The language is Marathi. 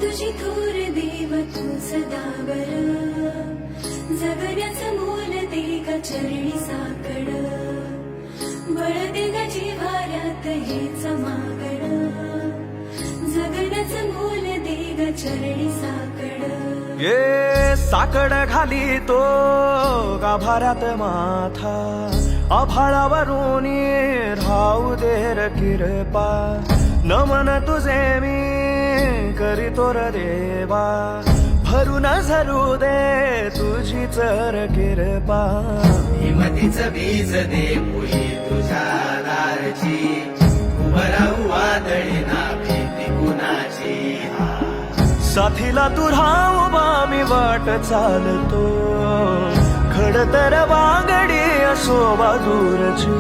तुझी थोर देव तू सदा बर, जगण्याचं मोल दे ग चरणी साकड, बळ दे ग जिव्हाऱ्यात हेच मागण, जगण्याचं मोल दे ग चरणी साकड. ये साकड घाली तो गाभाऱ्यात माथा, आभाळावरून राहू दे र किरपा, नमन तुझे मी करीतो र देवा, भरून झरू दे तुझी चर किरपा. हिमतीचं बीज दे पुई तुझ्या दारची, उभं राहू वादळी ना भीती कुणाची. साथीला तू राहू मी वाट चालतो, खडतर वांगडी असो बाजूरची.